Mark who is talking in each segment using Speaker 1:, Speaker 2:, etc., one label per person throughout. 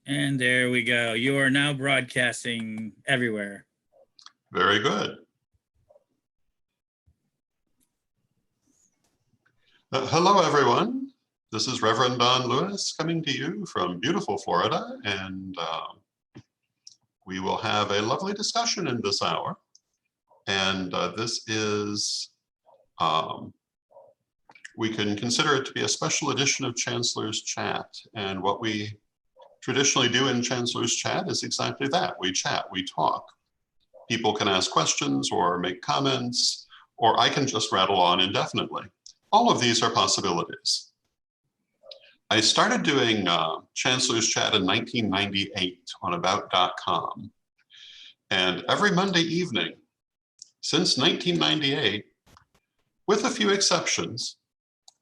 Speaker 1: And there we go. You are now broadcasting everywhere.
Speaker 2: Very good. Hello, everyone. This is Reverend Don Lewis coming to you from beautiful Florida, and we will have a lovely discussion in this hour. And this is, we can consider it to be a special edition of Chancellor's Chat. And what we traditionally do in Chancellor's Chat is exactly that. We chat, we talk. People can ask questions or make comments, or I can just rattle on indefinitely. All of these are possibilities. I started doing Chancellor's Chat in 1998 on about.com. And every Monday evening since 1998, with a few exceptions,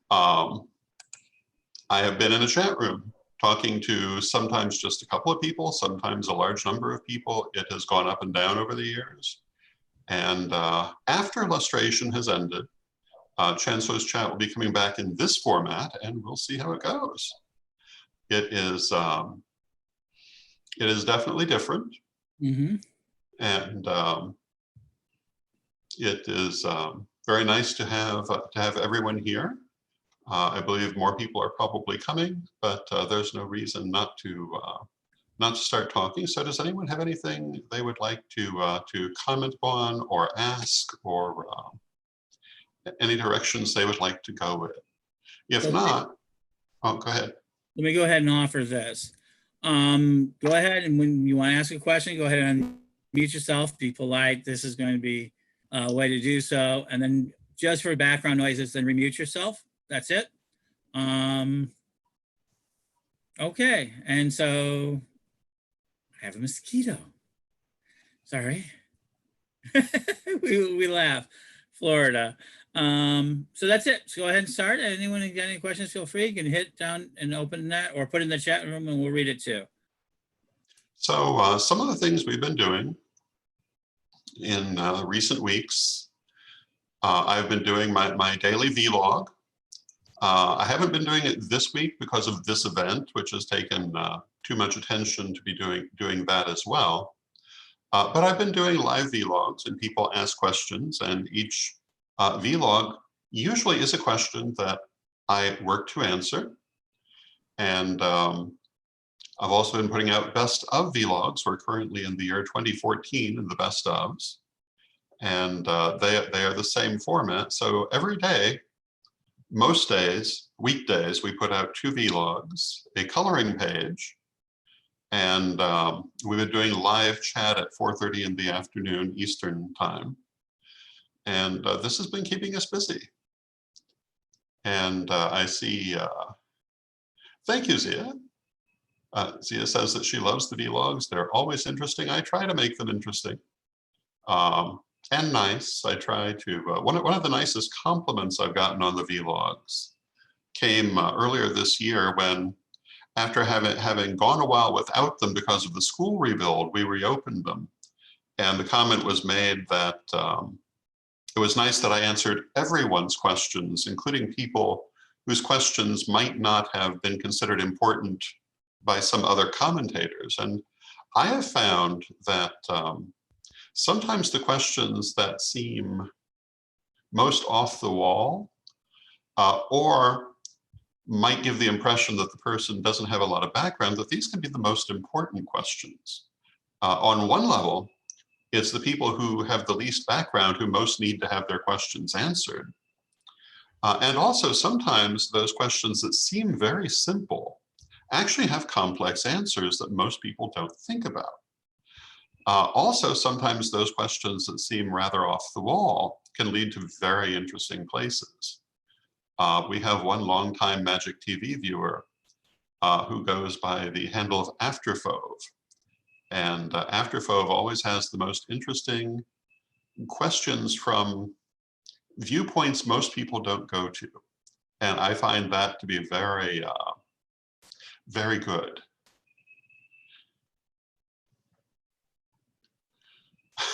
Speaker 2: I have been in a chat room talking to sometimes just a couple of people, sometimes a large number of people. It has gone up and down over the years. And after Lustration has ended, Chancellor's Chat will be coming back in this format, and we'll see how it goes. It is definitely different. Mm-hmm. And it is very nice to have everyone here. I believe more people are probably coming, but there's no reason not to start talking. So does anyone have anything they would like to comment on or ask, or any directions they would like to go with? If not, oh, go ahead.
Speaker 1: Let me go ahead and offer this. Go ahead, and when you want to ask a question, go ahead and unmute yourself, be polite. This is going to be a way to do so. And then just for background noises, then remute yourself. That's it. Okay, and so I have a mosquito. Sorry. we laugh. Florida. So that's it. So go ahead and start. Anyone who got any questions, feel free. You can hit down and open that, or put it in the chat room and we'll read it too.
Speaker 2: So some of the things we've been doing in recent weeks, I've been doing my daily vlog. I haven't been doing it this week because of this event, which has taken too much attention to be doing that as well. But I've been doing live vlogs, and people ask questions, and each vlog usually is a question that I work to answer. And I've also been putting out best of vlogs. We're currently in the year 2014 in the best ofs. And they are the same format. So every day, most days, weekdays, we put out 2 vlogs, a coloring page, and we've been doing live chat at 4:30 in the afternoon Eastern time. And this has been keeping us busy. And I see, thank you, Zia. Zia says that she loves the vlogs. They're always interesting. I try to make them interesting and nice. I try to, one of the nicest compliments I've gotten on the vlogs came earlier this year when, after having gone a while without them because of the school rebuild, we reopened them. And the comment was made that it was nice that I answered everyone's questions, including people whose questions might not have been considered important by some other commentators. And I have found that sometimes the questions that seem most off the wall or might give the impression that the person doesn't have a lot of background, that these can be the most important questions. On one level, it's the people who have the least background who most need to have their questions answered. And also sometimes those questions that seem very simple actually have complex answers that most people don't think about. Also, sometimes those questions that seem rather off the wall can lead to very interesting places. We have one longtime Magic TV viewer who goes by the handle of Afterfove. And Afterfove always has the most interesting questions from viewpoints most people don't go to. And I find that to be very, very good.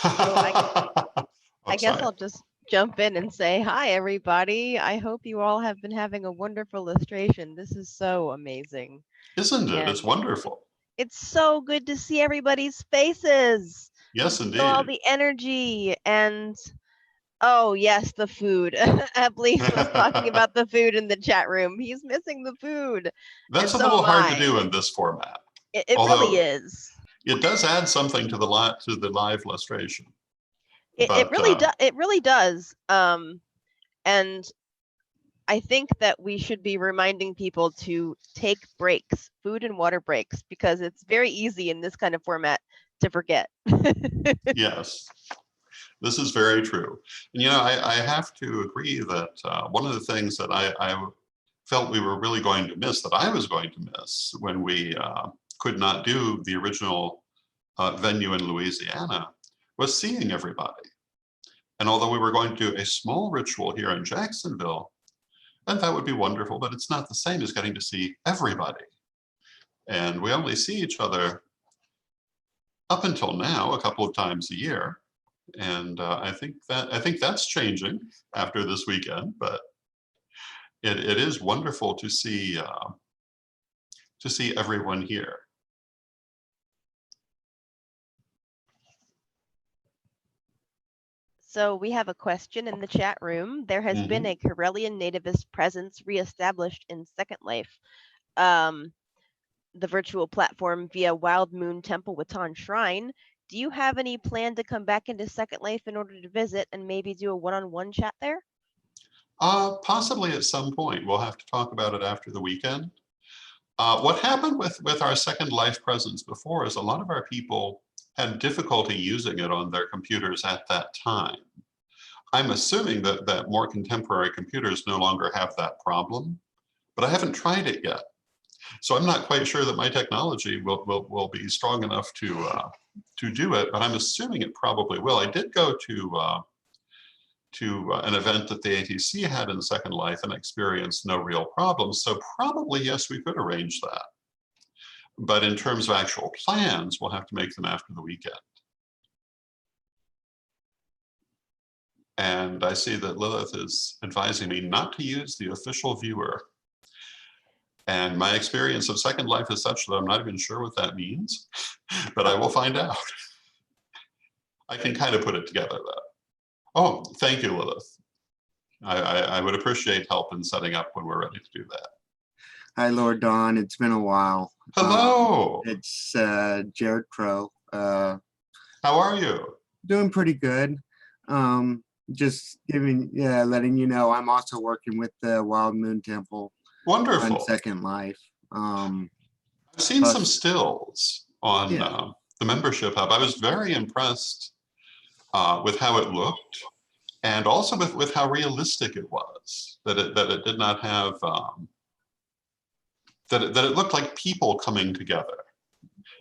Speaker 3: I guess I'll just jump in and say, hi, everybody. I hope you all have been having a wonderful illustration. This is so amazing.
Speaker 2: Isn't it? It's wonderful.
Speaker 3: It's so good to see everybody's faces.
Speaker 2: Yes,
Speaker 3: Feel
Speaker 2: indeed.
Speaker 3: all the energy and oh yes, the food. Blease was talking about the food in the chat room. He's missing the food.
Speaker 2: That's
Speaker 3: And
Speaker 2: a
Speaker 3: so
Speaker 2: little
Speaker 3: am
Speaker 2: hard to
Speaker 3: I.
Speaker 2: do in this format.
Speaker 3: It really
Speaker 2: Although
Speaker 3: is.
Speaker 2: it does add something to the live lustration.
Speaker 3: It really does. And I think that we should be reminding people to take breaks, food and water breaks, because it's very easy in this kind of format to forget.
Speaker 2: Yes, this is very true. And I have to agree that one of the things that I felt we were really going to miss, that I was going to miss when we could not do the original venue in Louisiana, was seeing everybody. And although we were going to do a small ritual here in Jacksonville, and that would be wonderful, but it's not the same as getting to see everybody. And we only see each other up until now a couple of times a year. And I think that's changing after this weekend, but it is wonderful to see everyone here.
Speaker 3: So we have a question in the chat room. There has been a Correllian nativist presence reestablished in Second Life, the virtual platform via Wild Moon Temple Watan Shrine. Do you have any plan to come back into Second Life in order to visit and maybe do a one-on-one chat there?
Speaker 2: Possibly at some point. We'll have to talk about it after the weekend. What happened with our Second Life presence before is a lot of our people had difficulty using it on their computers at that time. I'm assuming that more contemporary computers no longer have that problem, but I haven't tried it yet. So I'm not quite sure that my technology will be strong enough to do it, but I'm assuming it probably will. I did go to an event that the ATC had in Second Life and experienced no real problems. So probably, yes, we could arrange that. But in terms of actual plans, we'll have to make them after the weekend. And I see that Lilith is advising me not to use the official viewer. And my experience of Second Life is such that I'm not even sure what that means, but I will find out. I can kind of put it together though. Oh, thank you, Lilith. I would appreciate help in setting up when we're ready to do that.
Speaker 4: Hi, Lord Dawn. It's been a while.
Speaker 2: Hello.
Speaker 4: It's Jared Crow.
Speaker 2: How are you?
Speaker 4: Doing pretty good. Just letting you know, I'm also working with the Wild Moon Temple.
Speaker 2: Wonderful.
Speaker 4: On Second Life.
Speaker 2: I've seen some stills on the membership hub. I was very impressed with how it looked, and also with how realistic it was. That it did not have that it looked like people coming together.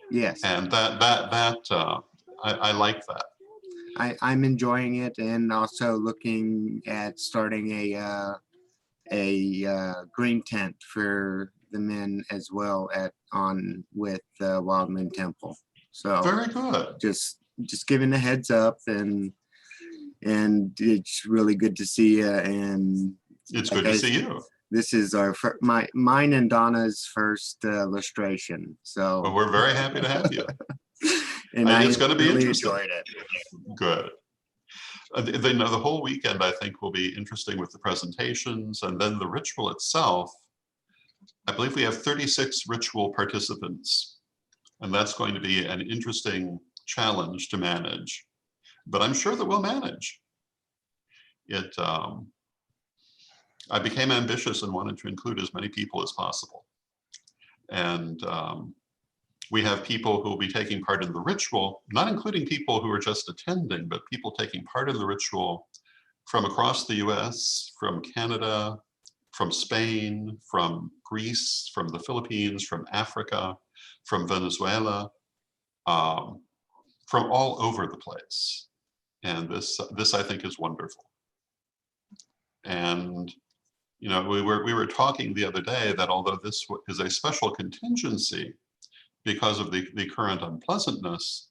Speaker 4: Yes.
Speaker 2: And I like that.
Speaker 4: I'm enjoying it, and also looking at starting a green tent for the men as well with Wild Moon Temple. So
Speaker 2: very good.
Speaker 4: Just giving a heads up, and it's really good to see you. And
Speaker 2: it's good to see you.
Speaker 4: This is mine and Donna's first lustration. So
Speaker 2: well, we're very happy to have you.
Speaker 4: and
Speaker 2: it's going to be
Speaker 4: really
Speaker 2: interesting.
Speaker 4: enjoyed it.
Speaker 2: Good. The whole weekend, I think, will be interesting with the presentations, and then the ritual itself. I believe we have 36 ritual participants, and that's going to be an interesting challenge to manage, but I'm sure that we'll manage it. I became ambitious and wanted to include as many people as possible, and we have people who will be taking part in the ritual, not including people who are just attending, but people taking part in the ritual from across the US, from Canada, from Spain, from Greece, from the Philippines, from Africa, from Venezuela, from all over the place. And this I think is wonderful. And we were talking the other day that although this is a special contingency, because of the current unpleasantness,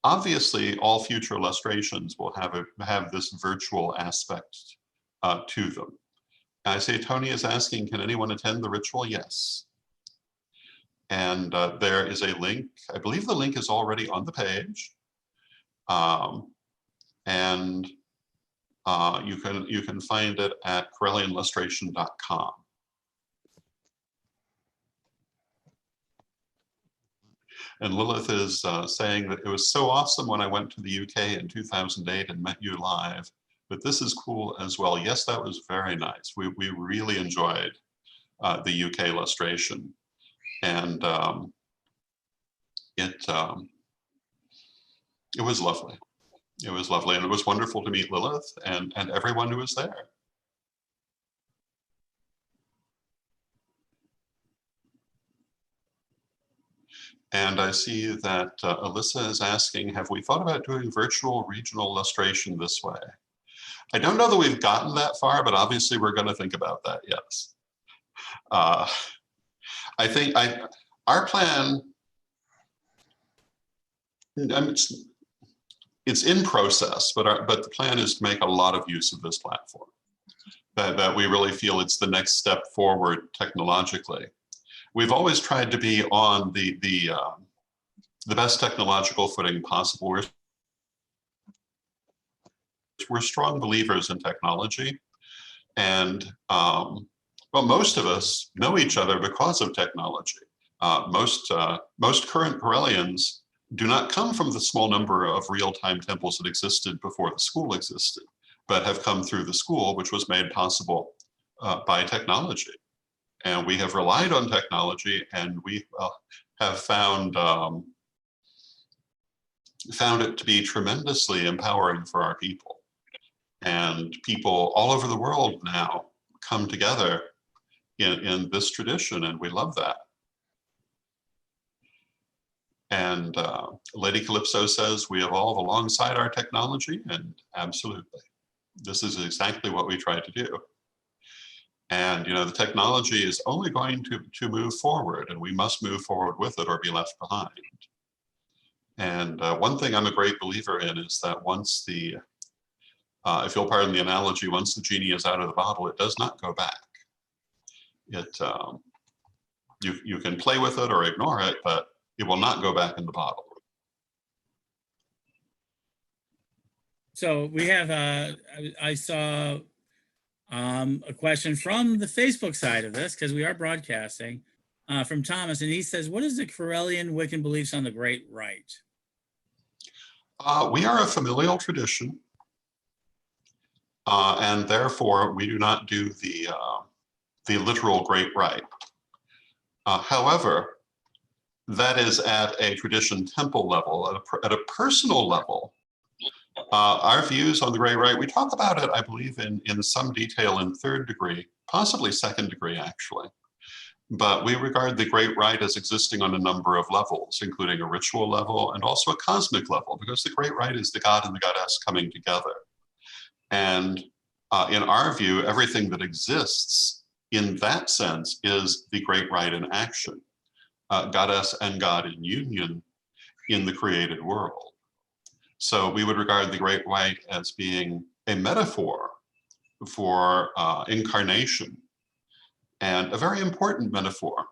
Speaker 2: obviously all future illustrations will have this virtual aspect to them. I say Tony is asking, can anyone attend the ritual? Yes. And there is a link. I believe the link is already on the page. And you can find it at correllianlustration.com. And Lilith is saying that it was so awesome when I went to the UK in 2008 and met you live, but this is cool as well. Yes, that was very nice. We really enjoyed the UK Lustration. And it was lovely. It was lovely, and it was wonderful to meet Lilith and everyone who was there. And I see that Alyssa is asking, have we thought about doing virtual regional lustration this way? I don't know that we've gotten that far, but obviously we're going to think about that, yes. I think our plan, it's in process, but the plan is to make a lot of use of this platform. That we really feel it's the next step forward technologically. We've always tried to be on the best technological footing possible. We're strong believers in technology, and well, most of us know each other because of technology. Most current Correllians do not come from the small number of real-time temples that existed before the school existed, but have come through the school, which was made possible by technology. And we have relied on technology, and we have found it to be tremendously empowering for our people. And people all over the world now come together in this tradition, and we love that. And Lady Calypso says we evolve alongside our technology, and absolutely. This is exactly what we try to do. And the technology is only going to move forward, and we must move forward with it or be left behind. And one thing I'm a great believer in is that once if you'll pardon the analogy, once the genie is out of the bottle, it does not go back. You can play with it or ignore it, but it will not go back in the bottle.
Speaker 1: So we have, I saw a question from the Facebook side of this, because we are broadcasting, from Thomas, and he says, what is the Correllian Wiccan beliefs on the Great Rite?
Speaker 2: We are a familial tradition, and therefore we do not do the literal Great Rite. However, that is at a tradition temple level. At a personal level, our views on the Great Rite, we talk about it, I believe, in some detail in third degree, possibly second degree, actually. But we regard the Great Rite as existing on a number of levels, including a ritual level and also a cosmic level, because the Great Rite is the god and the goddess coming together. And in our view, everything that exists in that sense is the Great Rite in action, goddess and god in union in the created world. So we would regard the Great Rite as being a metaphor for incarnation, and a very important metaphor.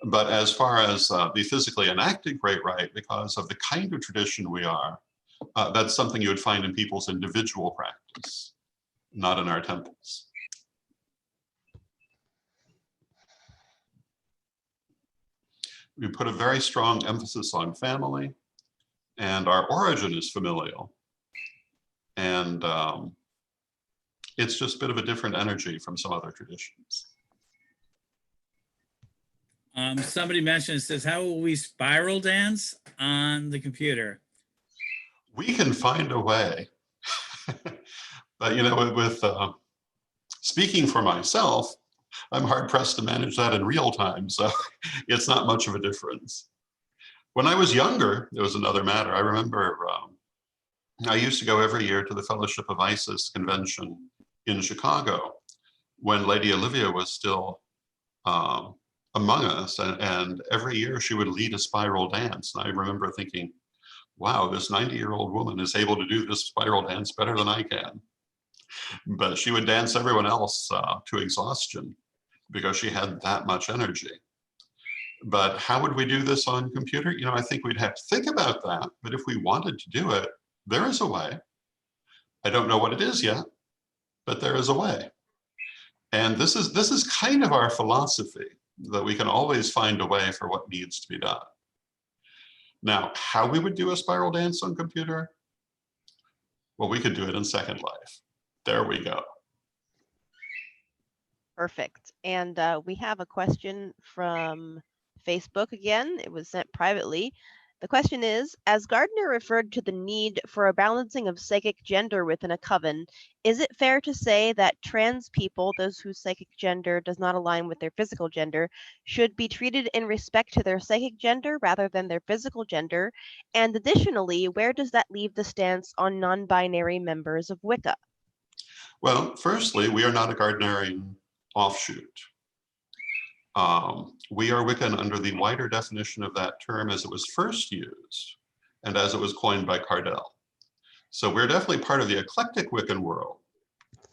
Speaker 2: But as far as the physically enacted Great Rite, because of the kind of tradition we are, that's something you would find in people's individual practice, not in our temples. We put a very strong emphasis on family, and our origin is familial. And it's just a bit of a different energy from some other traditions.
Speaker 1: Somebody mentioned, says, how will we spiral dance on the computer?
Speaker 2: We can find a way. But with speaking for myself, I'm hard pressed to manage that in real time, so it's not much of a difference. When I was younger, it was another matter. I remember I used to go every year to the Fellowship of Isis convention in Chicago when Lady Olivia was still among us, and every year she would lead a spiral dance. And I remember thinking, wow, this 90-year-old woman is able to do this spiral dance better than I can. But she would dance everyone else to exhaustion because she had that much energy. But how would we do this on computer? You know, I think we'd have to think about that. But if we wanted to do it, there is a way. I don't know what it is yet, but there is a way. And this is kind of our philosophy, that we can always find a way for what needs to be done. Now, how we would do a spiral dance on computer? Well, we could do it in Second Life. There we go.
Speaker 3: Perfect. And we have a question from Facebook again. It was sent privately. The question is, as Gardner referred to the need for a balancing of psychic gender within a coven, is it fair to say that trans people, those whose psychic gender does not align with their physical gender, should be treated in respect to their psychic gender rather than their physical gender? And additionally, where does that leave the stance on non-binary members of Wicca?
Speaker 2: Well, firstly, we are not a Gardnerian offshoot. We are Wiccan under the wider definition of that term as it was first used and as it was coined by Cardell. So we're definitely part of the eclectic Wiccan world,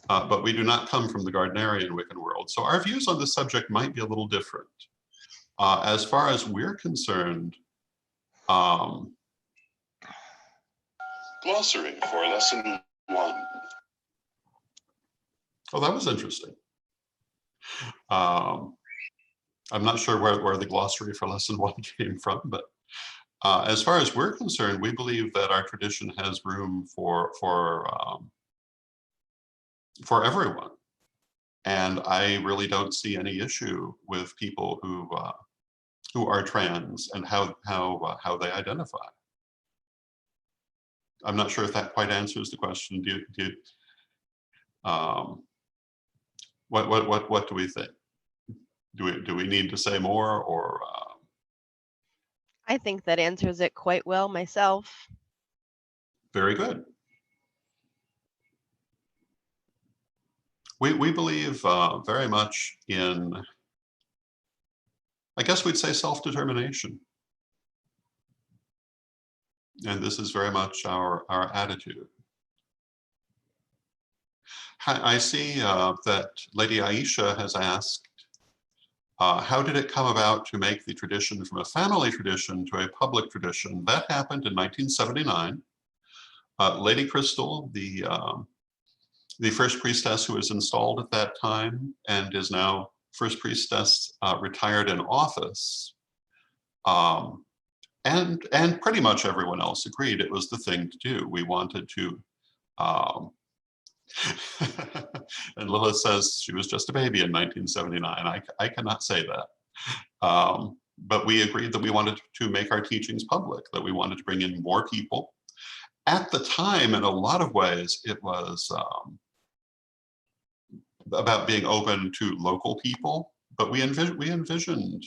Speaker 2: but we do not come from the Gardnerian Wiccan world. So our views on the subject might be a little different. As far as we're concerned,
Speaker 5: Glossary for lesson 1.
Speaker 2: Oh, that was interesting. I'm not sure where the glossary for lesson 1 came from, but as far as we're concerned, we believe that our tradition has room for everyone. And I really don't see any issue with people who are trans and how they identify. I'm not sure if that quite answers the question. What do we think? Do we need to say more, or?
Speaker 3: I think that answers it quite well myself.
Speaker 2: Very good. We believe very much in, I guess we'd say, self-determination. And this is very much our attitude. I see that Lady Aisha has asked, how did it come about to make the tradition from a family tradition to a public tradition? That happened in 1979. Lady Crystal, the first priestess who was installed at that time and is now first priestess, retired in office. And pretty much everyone else agreed it was the thing to do. We wanted to, and Lilith says she was just a baby in 1979. I cannot say that. But we agreed that we wanted to make our teachings public, that we wanted to bring in more people. At the time, in a lot of ways, it was about being open to local people, but we envisioned,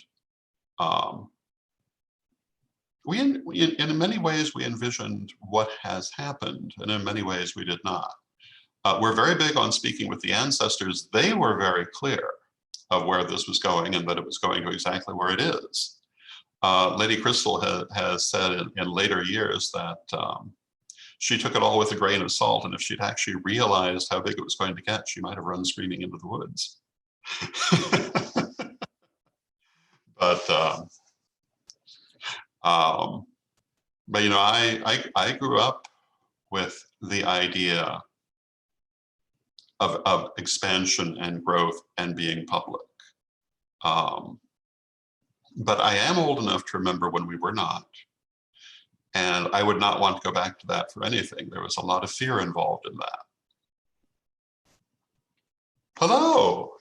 Speaker 2: in many ways, we envisioned what has happened, and in many ways we did not. We're very big on speaking with the ancestors. They were very clear of where this was going and that it was going to exactly where it is. Lady Crystal has said in later years that she took it all with a grain of salt, and if she'd actually realized how big it was going to get, she might have run screaming into the woods. But you know, I grew up with the idea of expansion and growth and being public. But I am old enough to remember when we were not. And I would not want to go back to that for anything. There was a lot of fear involved in that. Hello.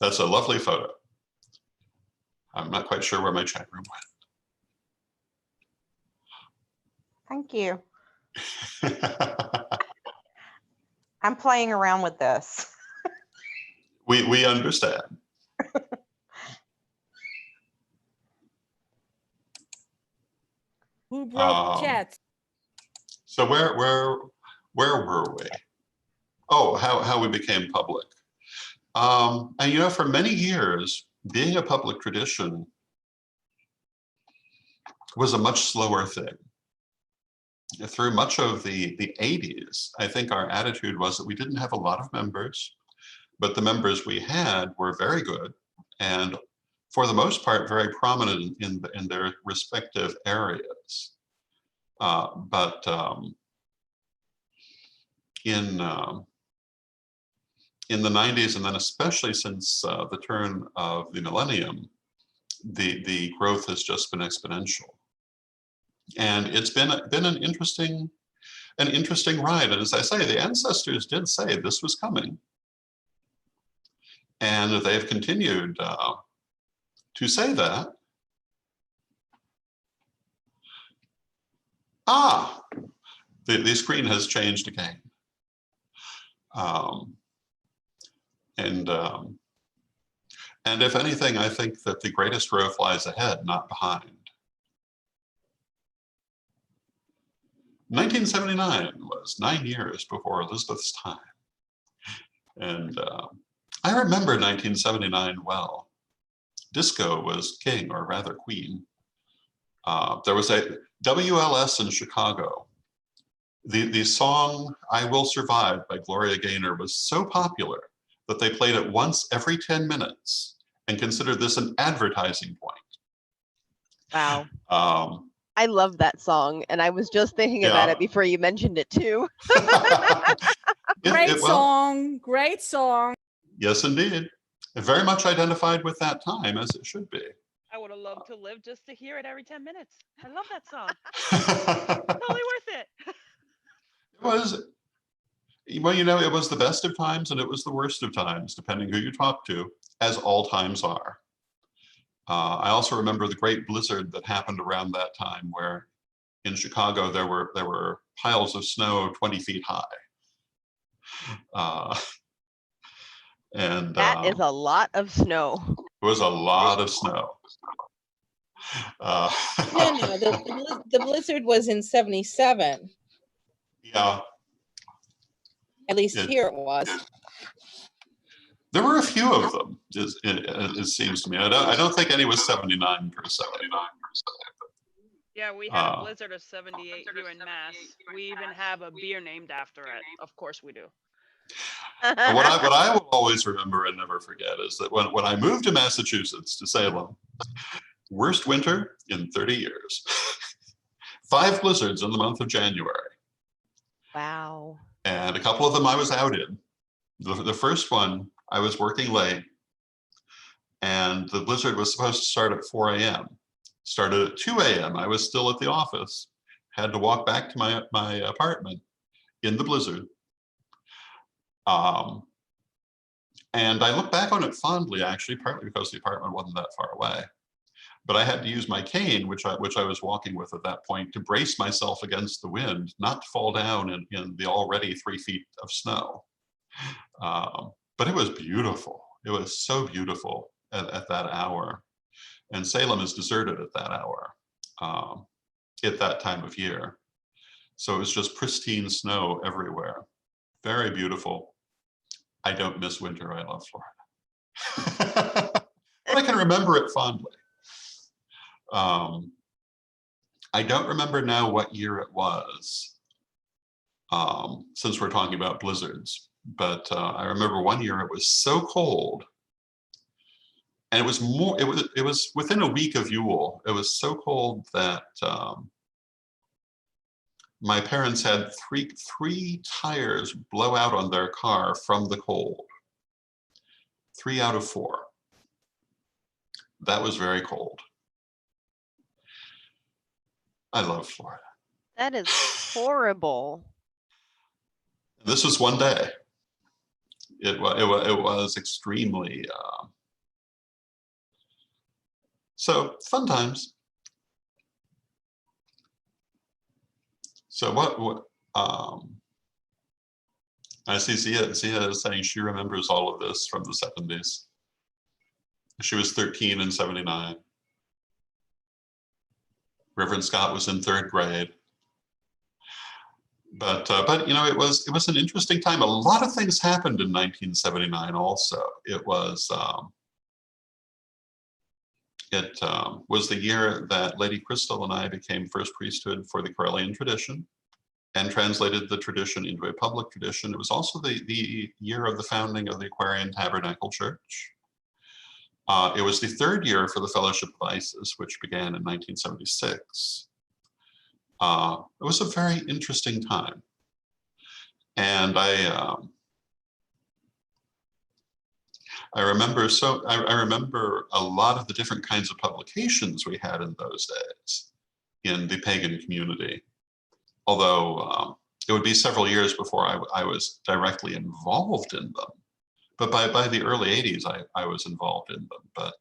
Speaker 2: That's a lovely photo. I'm not quite sure where my chat room
Speaker 6: Thank you.
Speaker 2: went.
Speaker 6: I'm playing around with this.
Speaker 2: We understand.
Speaker 7: Who broke chats?
Speaker 2: So where were we? Oh, how we became public. And you know, for many years, being a public tradition was a much slower thing. Through much of the 80s, I think our attitude was that we didn't have a lot of members. but the members we had were very good and for the most part very prominent in their respective areas. But in the 90s, and then especially since the turn of the millennium, the growth has just been exponential. And it's been an interesting ride. And as I say, the ancestors did say this was coming. And they've continued to say that. The screen has changed again. And if anything, I think that the greatest growth lies ahead, not behind. 1979 was 9 years before Elizabeth's time. And I remember 1979 well. Disco was king, or rather queen. There was a WLS in Chicago. The song I Will Survive by Gloria Gaynor was so popular that they played it once every 10 minutes and considered this an advertising point.
Speaker 3: Wow. I love that song, and I was just thinking about it before you mentioned it too.
Speaker 7: Great song, great song.
Speaker 2: Yes, indeed. Very much identified with that time, as it should be.
Speaker 8: I would have loved to live just to hear it every 10 minutes. I love that song. Totally worth it.
Speaker 2: It was, well, you know, it was the best of times and it was the worst of times, depending who you talk to, as all times are. I also remember the great blizzard that happened around that time, where in Chicago there were piles of snow 20 feet high. And
Speaker 3: that is a lot of snow.
Speaker 2: It was a lot of snow.
Speaker 9: No, the blizzard was in 77.
Speaker 2: Yeah.
Speaker 9: At least here it was.
Speaker 2: There were a few of them, it seems to me. I don't think any was 79 per se.
Speaker 8: Yeah, we had a blizzard of 78 here in Mass. We even have a beer named after it. Of course we do.
Speaker 2: What I will always remember and never forget is that when I moved to Massachusetts, to Salem, worst winter in 30 years. 5 blizzards in the month of January.
Speaker 3: Wow.
Speaker 2: And a couple of them I was out in. The first one, I was working late, and the blizzard was supposed to start at 4 a.m. Started at 2 a.m. I was still at the office, had to walk back to my apartment in the blizzard. And I look back on it fondly, actually, partly because the apartment wasn't that far away. But I had to use my cane, which I was walking with at that point, to brace myself against the wind, not to fall down in the already 3 feet of snow. But it was beautiful. It was so beautiful at that hour. And Salem is deserted at that hour, at that time of year. So it was just pristine snow everywhere. Very beautiful. I don't miss winter. I love Florida. But I can remember it fondly. I don't remember now what year it was, since we're talking about blizzards. But I remember one year it was so cold, and it was more. It was within a week of Yule. It was so cold that my parents had three tires blow out on their car from the cold. 3 out of 4. That was very cold. I love Florida.
Speaker 3: That is horrible.
Speaker 2: This was one day. It was extremely so fun times. So what I see Zia is saying she remembers all of this from the 70s. She was 13 in 79. Reverend Scott was in 3rd grade. But you know, it was an interesting time. A lot of things happened in 1979 also. It was the year that Lady Crystal and I became first priesthood for the Correllian tradition. and translated the tradition into a public tradition. It was also the year of the founding of the Aquarian Tabernacle Church. It was the third year for the Fellowship of Isis, which began in 1976. It was a very interesting time. And I remember I remember a lot of the different kinds of publications we had in those days in the pagan community. Although it would be several years before I was directly involved in them. But by the early 80s, I was involved in them. But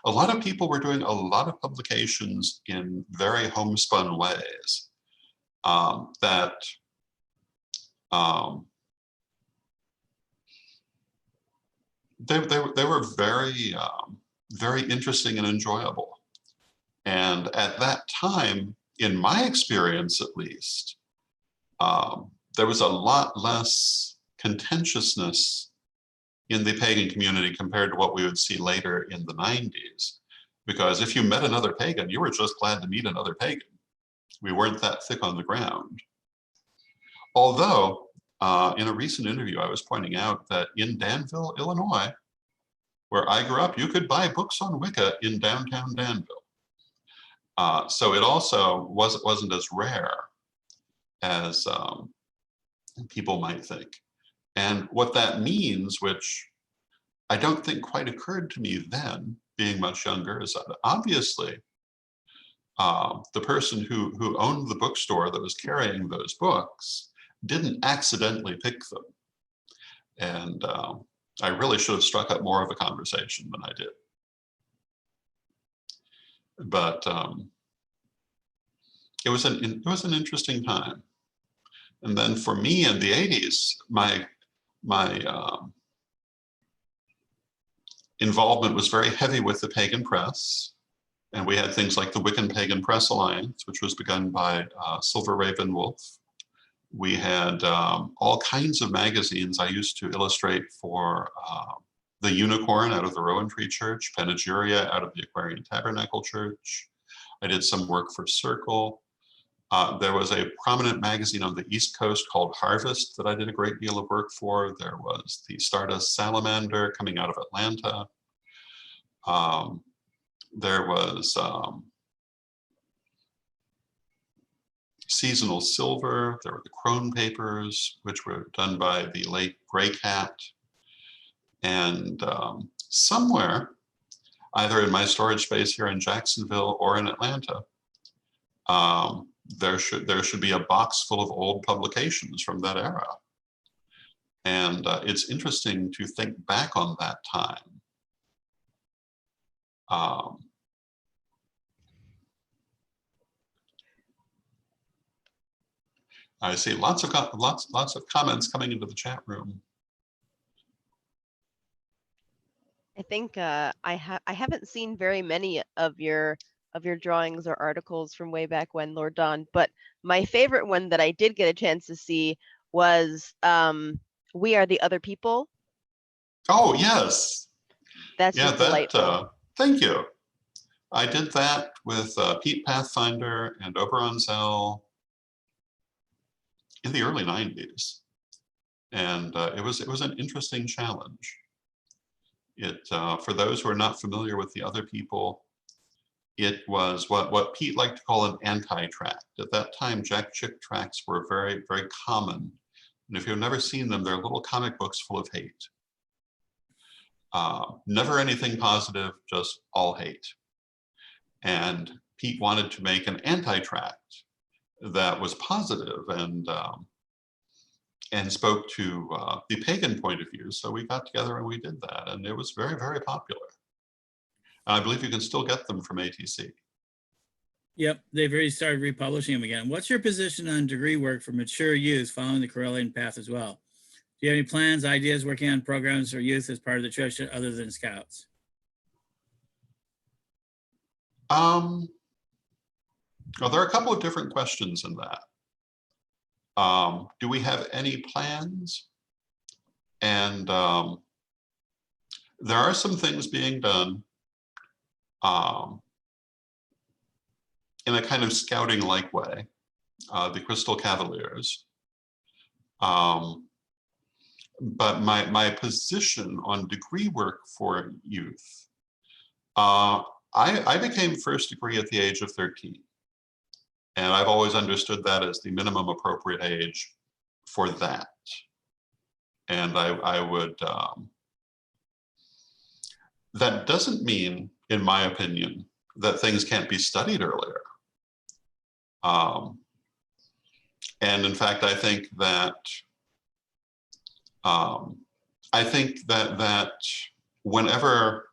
Speaker 2: a lot of people were doing a lot of publications in very homespun ways that they were very, very interesting and enjoyable. And at that time, in my experience at least, there was a lot less contentiousness in the pagan community compared to what we would see later in the 90s. Because if you met another pagan, you were just glad to meet another pagan. We weren't that thick on the ground. Although, in a recent interview, I was pointing out that in Danville, Illinois, where I grew up, you could buy books on Wicca in downtown Danville. So it also wasn't as rare as people might think. And what that means, which I don't think quite occurred to me then, being much younger, is that obviously the person who owned the bookstore that was carrying those books didn't accidentally pick them. And I really should have struck up more of a conversation than I did. But it was an interesting time. And then for me in the 80s, my involvement was very heavy with the pagan press. And we had things like the Wiccan Pagan Press Alliance, which was begun by Silver Raven Wolf. We had all kinds of magazines. I used to illustrate for the Unicorn out of the Rowan Tree Church, Panegyria out of the Aquarian Tabernacle Church. I did some work for Circle. There was a prominent magazine on the East Coast called Harvest that I did a great deal of work for. There was the Stardust Salamander coming out of Atlanta. There was Seasonal Silver. There were the Crone Papers, which were done by the late Gray Cat. And somewhere, either in my storage space here in Jacksonville or in Atlanta, there should be a box full of old publications from that era. And it's interesting to think back on that time. I see lots of comments coming into the chat room.
Speaker 3: I think I haven't seen very many of your drawings or articles from way back when, Lord Don, but my favorite one that I did get a chance to see was We Are the Other People.
Speaker 2: Oh, yes.
Speaker 3: That's just delightful.
Speaker 2: Thank you. I did that with Pete Pathfinder and Oberon Zell in the early 90s. And it was an interesting challenge. For those who are not familiar with the Other People, it was what Pete liked to call an anti-tract. At that time, Jack Chick tracts were very, very common. And if you've never seen them, they're little comic books full of hate. Never anything positive, just all hate. And Pete wanted to make an anti-tract that was positive and spoke to the pagan point of view. So we got together and we did that, and it was very, very popular. I believe you can still get them from ATC.
Speaker 1: Yep, they've already started republishing them again. What's your position on degree work for mature youth following the Correllian path as well? Do you have any plans, ideas, working on programs for youth as part of the tradition other than Scouts?
Speaker 2: Well, there are a couple of different questions in that. Do we have any plans? And there are some things being done in a kind of scouting-like way. the Crystal Cavaliers. But my position on degree work for youth, I became first degree at the age of 13. And I've always understood that as the minimum appropriate age for that. And I would, that doesn't mean, in my opinion, that things can't be studied earlier. And in fact, I think that that whenever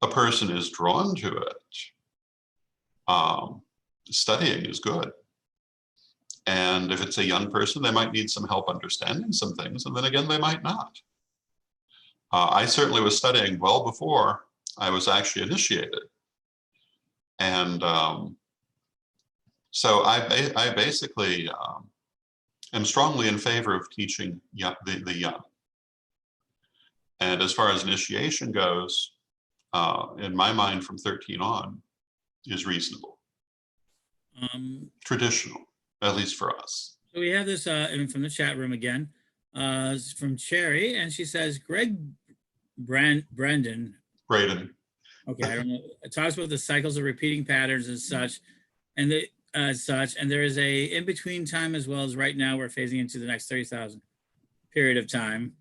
Speaker 2: a person is drawn to it, studying is good. And if it's a young person, they might need some help understanding some things, and then again, they might not. I certainly was studying well before I was actually initiated. And so I basically am strongly in favor of teaching the young. And as far as initiation goes, in my mind, from 13 on is reasonable. Traditional, at least for us.
Speaker 1: So we have this from the chat room again, from Cherry, and she says, Greg Braden. Okay, I don't know. It talks about the cycles of repeating patterns and such, and there is a in-between time as well as right now we're phasing into the next 30,000 period of time.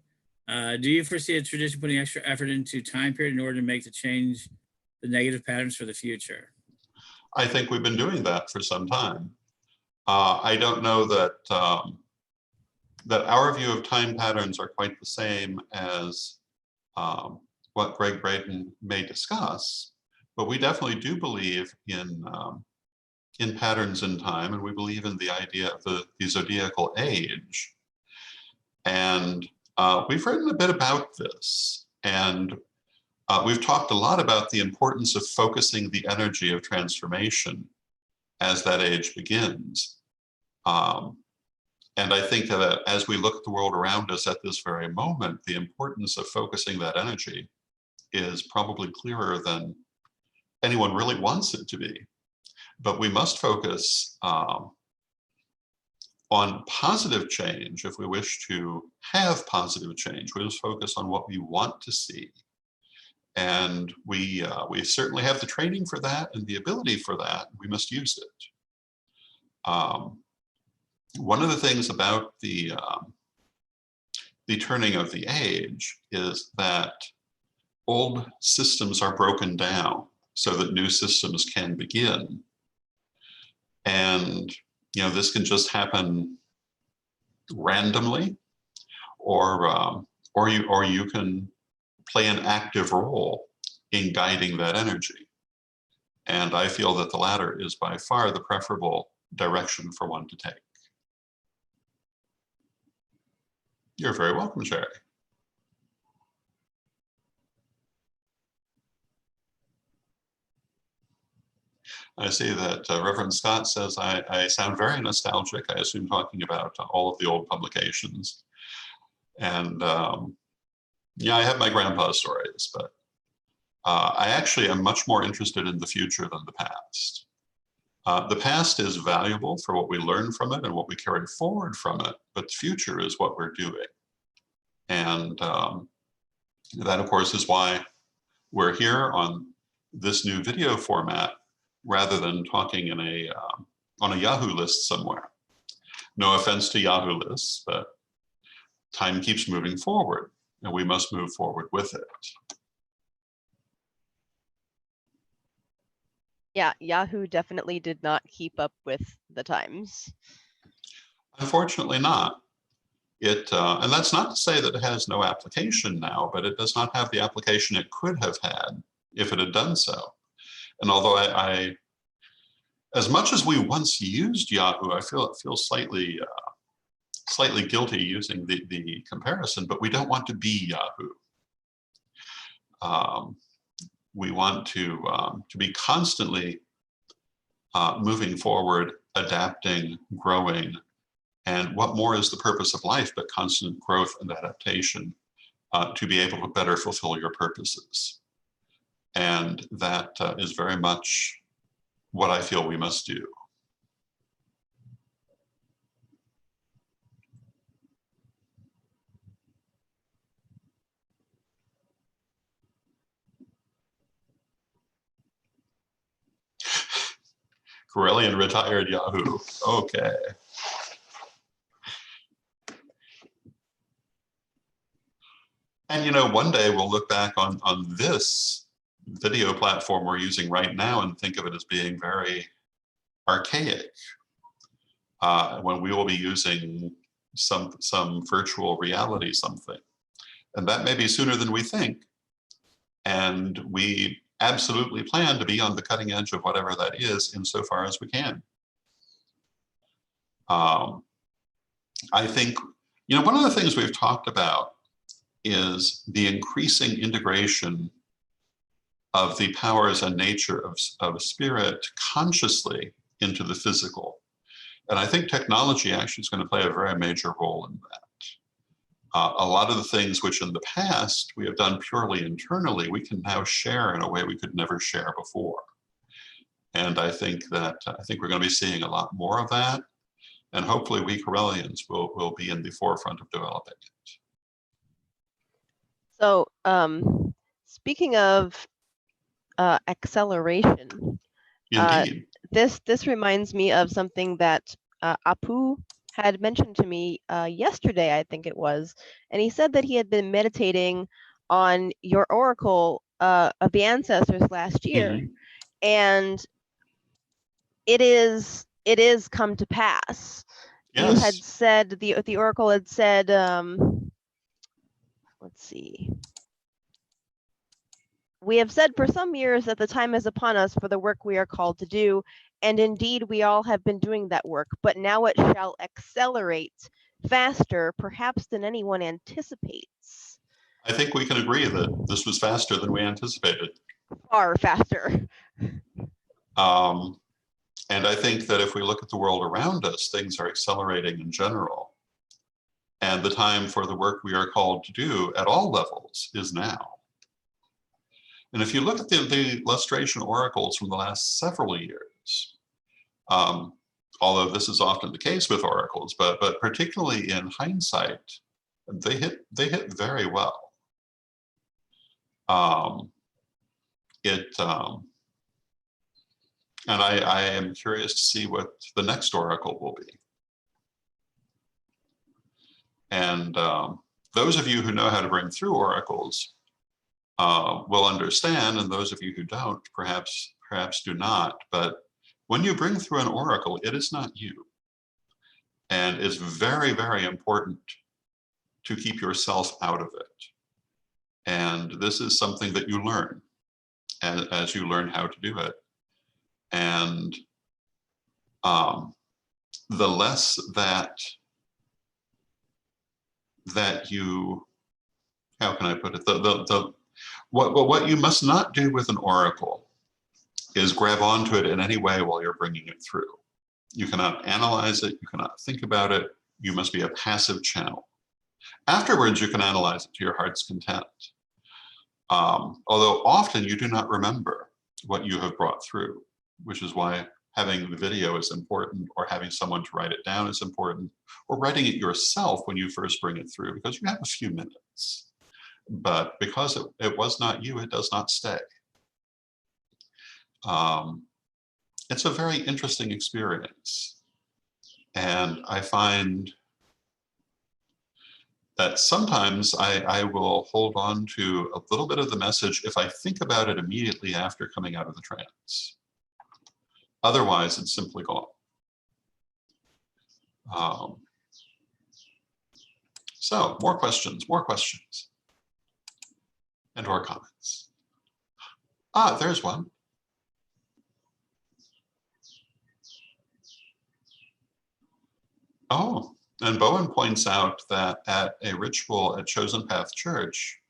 Speaker 1: Do you foresee a tradition putting extra effort into time period in order to make the change the negative patterns for the future?
Speaker 2: I think we've been doing that for some time. I don't know that that our view of time patterns are quite the same as what Greg Braden may discuss, but we definitely do believe in patterns in time, and we believe in the idea of the zodiacal age. And we've written a bit about this, and we've talked a lot about the importance of focusing the energy of transformation as that age begins. And I think that as we look at the world around us at this very moment, the importance of focusing that energy is probably clearer than anyone really wants it to be. But we must focus on positive change if we wish to have positive change. We must focus on what we want to see. And we certainly have the training for that and the ability for that. We must use it. One of the things about the turning of the age is that old systems are broken down so that new systems can begin. And this can just happen randomly, or you can play an active role in guiding that energy. And I feel that the latter is by far the preferable direction for one to take. You're very welcome, Sherry. I see that Reverend Scott says, I sound very nostalgic. I assume talking about all of the old publications. And yeah, I have my grandpa's stories, but I actually am much more interested in the future than the past. The past is valuable for what we learn from it and what we carry forward from it, but the future is what we're doing. And that, of course, is why we're here on this new video format rather than talking in on a Yahoo list somewhere. No offense to Yahoo lists, but time keeps moving forward, and we must move forward with it.
Speaker 3: Yeah, Yahoo definitely did not keep up with the times.
Speaker 2: Unfortunately not. And that's not to say that it has no application now, but it does not have the application it could have had if it had done so. And although I as much as we once used Yahoo, I feel slightly guilty using the comparison, but we don't want to be Yahoo. We want to be constantly moving forward, adapting, growing, and what more is the purpose of life but constant growth and adaptation to be able to better fulfill your purposes. And that is very much what I feel we must do. Correllian retired Yahoo. Okay. And you know, one day we'll look back on this video platform we're using right now and think of it as being very archaic. When we will be using some virtual reality something. And that may be sooner than we think. And we absolutely plan to be on the cutting edge of whatever that is insofar as we can. I think, you know, one of the things we've talked about is the increasing integration of the powers and nature of spirit consciously into the physical. And I think technology actually is going to play a very major role in that. A lot of the things which in the past we have done purely internally, we can now share in a way we could never share before. And I think we're going to be seeing a lot more of that. And hopefully we Correllians will be in the forefront of developing it.
Speaker 3: So speaking of acceleration,
Speaker 2: Indeed.
Speaker 3: this reminds me of something that Apu had mentioned to me yesterday, I think it was, and he said that he had been meditating on your oracle of the ancestors last year, and it is come to pass.
Speaker 2: Yes.
Speaker 3: You had said the oracle had said, let's see. We have said for some years that the time is upon us for the work we are called to do, and indeed we all have been doing that work, but now it shall accelerate faster, perhaps than anyone anticipates.
Speaker 2: I think we can agree that this was faster than we anticipated.
Speaker 3: Far faster.
Speaker 2: And I think that if we look at the world around us, things are accelerating in general. And the time for the work we are called to do at all levels is now. And if you look at the Lustration oracles from the last several years, although this is often the case with oracles, but particularly in hindsight, they hit very well. And I am curious to see what the next oracle will be. And those of you who know how to bring through oracles will understand, and those of you who don't, perhaps do not. But when you bring through an oracle, it is not you. And it's very, very important to keep yourself out of it. And this is something that you learn as you learn how to do it. And the less that you, how can I put it? What you must not do with an oracle is grab onto it in any way while you're bringing it through. You cannot analyze it. You cannot think about it. You must be a passive channel. Afterwards, you can analyze it to your heart's content. Although often you do not remember what you have brought through, which is why having the video is important, or having someone to write it down is important, or writing it yourself when you first bring it through, because you have a few minutes. But because it was not you, it does not stay. It's a very interesting experience. And I find that sometimes I will hold on to a little bit of the message if I think about it immediately after coming out of the trance. Otherwise, it's simply gone. So more questions and or comments. There's one. Oh, and Bowen points out that at a ritual at Chosen Path Church,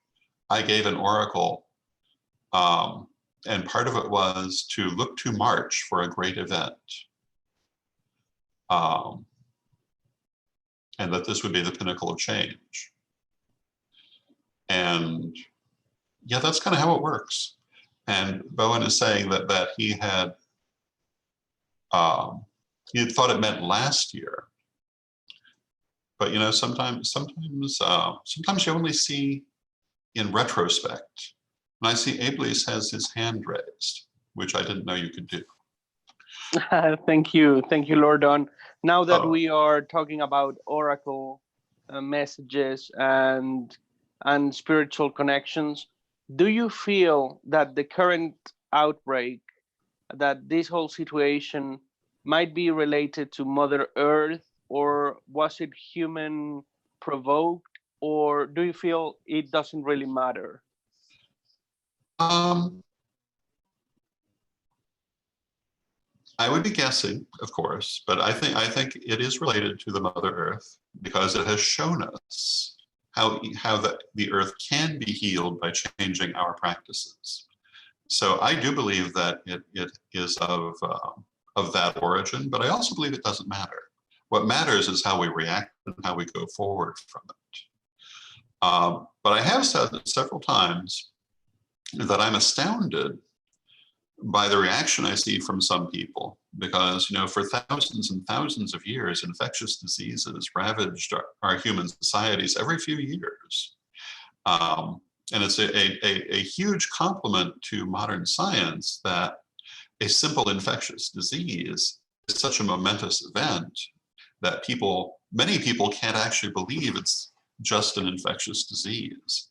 Speaker 2: I gave an oracle, and part of it was to look to March for a great event. And that this would be the pinnacle of change. And yeah, that's kind of how it works. And Bowen is saying that he had thought it meant last year. But you know, sometimes you only see in retrospect. And I see Ablis has his hand raised, which I didn't know you could do.
Speaker 10: Thank you, Lord Don. Now that
Speaker 2: Oh.
Speaker 10: we are talking about oracle messages and spiritual connections, do you feel that the current outbreak, that this whole situation might be related to Mother Earth, or was it human provoked, or do you feel it doesn't really matter?
Speaker 2: I would be guessing, of course, but I think it is related to the Mother Earth because it has shown us how the Earth can be healed by changing our practices. So I do believe that it is of that origin, but I also believe it doesn't matter. What matters is how we react and how we go forward from it. But I have said several times that I'm astounded by the reaction I see from some people, because, you know, for thousands and thousands of years, infectious diseases ravaged our human societies every few years. And it's a huge compliment to modern science that a simple infectious disease is such a momentous event that many people can't actually believe it's just an infectious disease.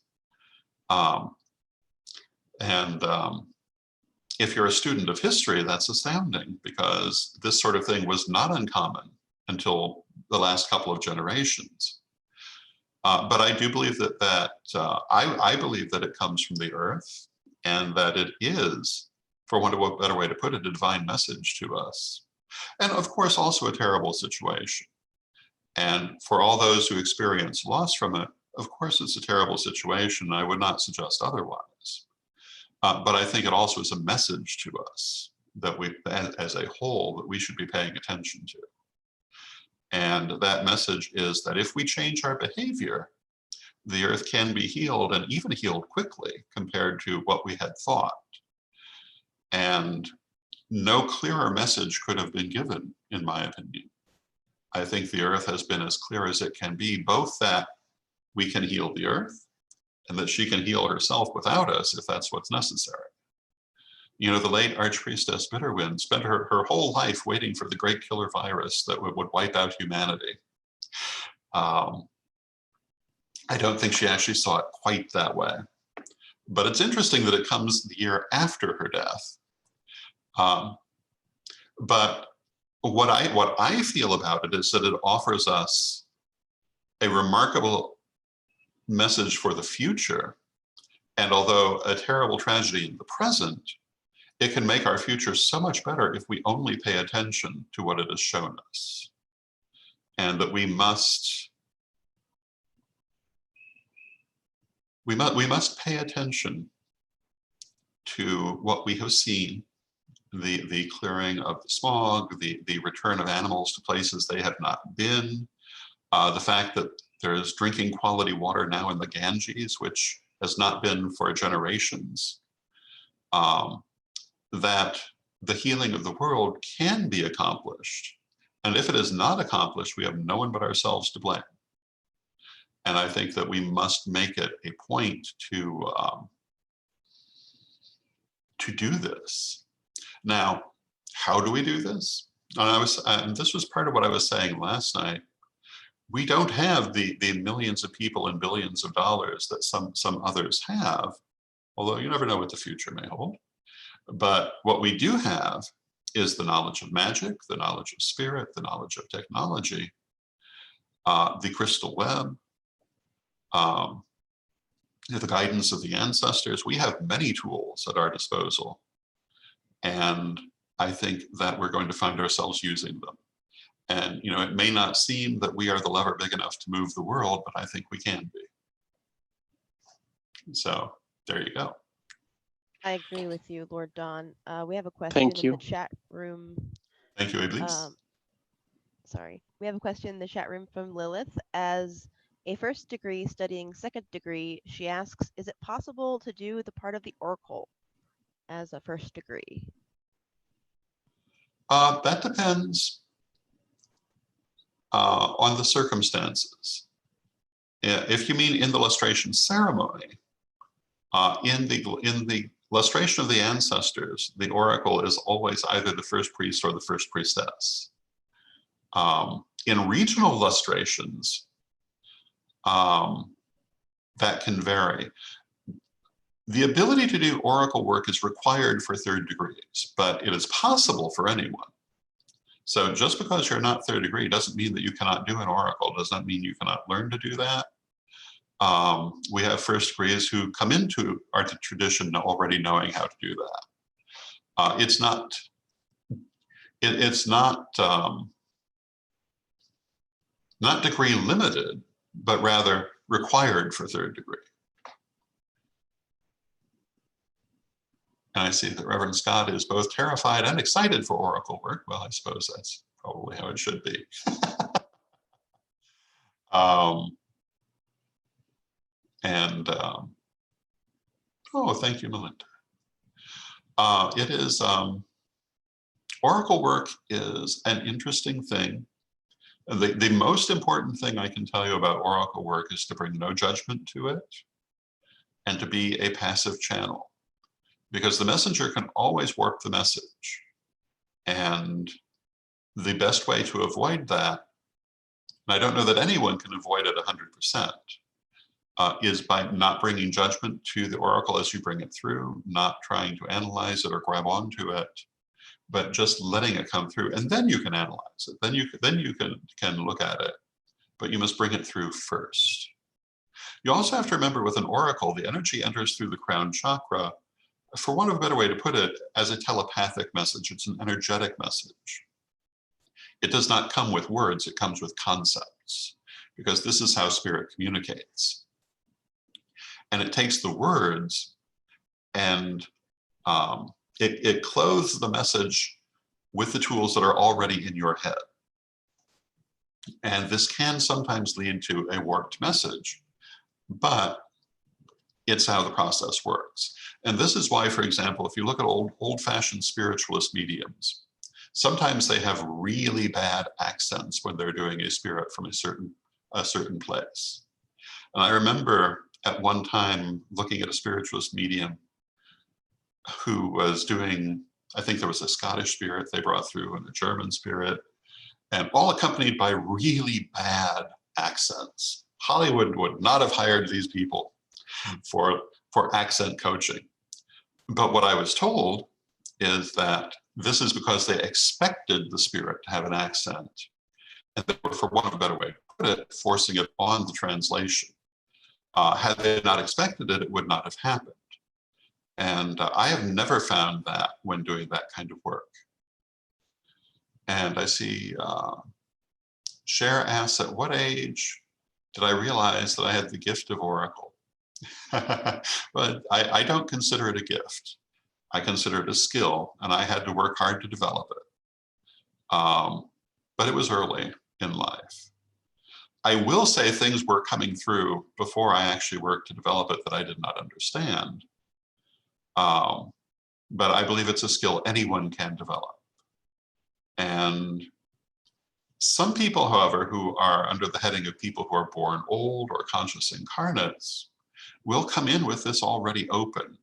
Speaker 2: If you're a student of history, that's astounding, because this sort of thing was not uncommon until the last couple of generations. But I do believe I believe that it comes from the earth, and that it is, for want of a better way to put it, a divine message to us. And of course, also a terrible situation. And for all those who experience loss from it, of course, it's a terrible situation. I would not suggest otherwise. But I think it also is a message to us that we, as a whole, that we should be paying attention to. And that message is that if we change our behavior, the earth can be healed, and even healed quickly compared to what we had thought. And no clearer message could have been given, in my opinion. I think the earth has been as clear as it can be, both that we can heal the earth and that she can heal herself without us if that's what's necessary. You know, the late Archpriestess Bitterwind spent her whole life waiting for the great killer virus that would wipe out humanity. I don't think she actually saw it quite that way. But it's interesting that it comes the year after her death. But what I feel about it is that it offers us a remarkable message for the future. And although a terrible tragedy in the present, it can make our future so much better if we only pay attention to what it has shown us. And that we must pay attention to what we have seen, the clearing of the smog, the return of animals to places they have not been, the fact that there is drinking quality water now in the Ganges, which has not been for generations, that the healing of the world can be accomplished. And if it is not accomplished, we have no one but ourselves to blame. And I think that we must make it a point to do this. Now, how do we do this? And this was part of what I was saying last night. We don't have the millions of people and billions of dollars that some others have, although you never know what the future may hold. But what we do have is the knowledge of magic, the knowledge of spirit, the knowledge of technology, the crystal web, the guidance of the ancestors. We have many tools at our disposal. And I think that we're going to find ourselves using them. And, you know, it may not seem that we are the lever big enough to move the world, but I think we can be. So there you go.
Speaker 3: I agree with you, Lord Don. We have a question
Speaker 10: Thank
Speaker 3: in
Speaker 10: you.
Speaker 3: the chat room.
Speaker 2: Thank you, Iblis.
Speaker 3: Sorry. We have a question in the chat room from Lilith. As a first degree studying second degree, she asks, is it possible to do the part of the oracle as a first degree?
Speaker 2: That depends on the circumstances. If you mean in the lustration ceremony, in the Lustration of the ancestors, the oracle is always either the first priest or the first priestess. In regional lustrations, that can vary. The ability to do oracle work is required for third degrees, but it is possible for anyone. So just because you're not third degree doesn't mean that you cannot do an oracle, does not mean you cannot learn to do that. We have first degrees who come into our tradition already knowing how to do that. It's not degree limited, but rather required for third degree. And I see that Reverend Scott is both terrified and excited for oracle work. Well, I suppose that's probably how it should be. Oh, thank you, Melinda. It is, oracle work is an interesting thing. The most important thing I can tell you about oracle work is to bring no judgment to it and to be a passive channel, because the messenger can always warp the message. And the best way to avoid that, and I don't know that anyone can avoid it 100%, is by not bringing judgment to the oracle as you bring it through, not trying to analyze it or grab onto it, but just letting it come through. And then you can analyze it. Then you can look at it, but you must bring it through first. You also have to remember, with an oracle, the energy enters through the crown chakra, for want of a better way to put it, as a telepathic message. It's an energetic message. It does not come with words, it comes with concepts, because this is how spirit communicates. And it takes the words and it clothes the message with the tools that are already in your head. And this can sometimes lead to a warped message, but it's how the process works. And this is why, for example, if you look at old-fashioned spiritualist mediums, sometimes they have really bad accents when they're doing a spirit from a certain place. And I remember at one time looking at a spiritualist medium who was doing, I think there was a Scottish spirit they brought through and a German spirit, and all accompanied by really bad accents. Hollywood would not have hired these people for accent coaching. But what I was told is that this is because they expected the spirit to have an accent. And they were, for want of a better way to put it, forcing it on the translation. Had they not expected it, it would not have happened. And I have never found that when doing that kind of work. And I see Cher asks, at what age did I realize that I had the gift of oracle? But I don't consider it a gift. I consider it a skill, and I had to work hard to develop it. But it was early in life. I will say things were coming through before I actually worked to develop it that I did not understand. But I believe it's a skill anyone can develop. And some people, however, who are under the heading of people who are born old or conscious incarnates will come in with this already open,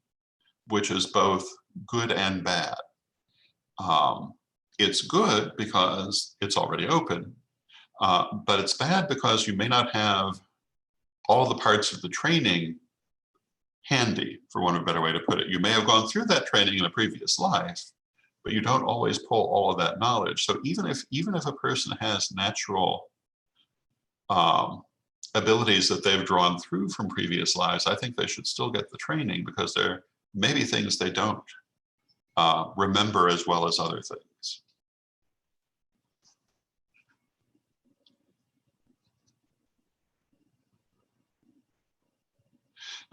Speaker 2: which is both good and bad. It's good because it's already open, but it's bad because you may not have all the parts of the training handy, for want of a better way to put it. You may have gone through that training in a previous life, but you don't always pull all of that knowledge. So even if a person has natural abilities that they've drawn through from previous lives, I think they should still get the training, because there may be things they don't remember as well as other things.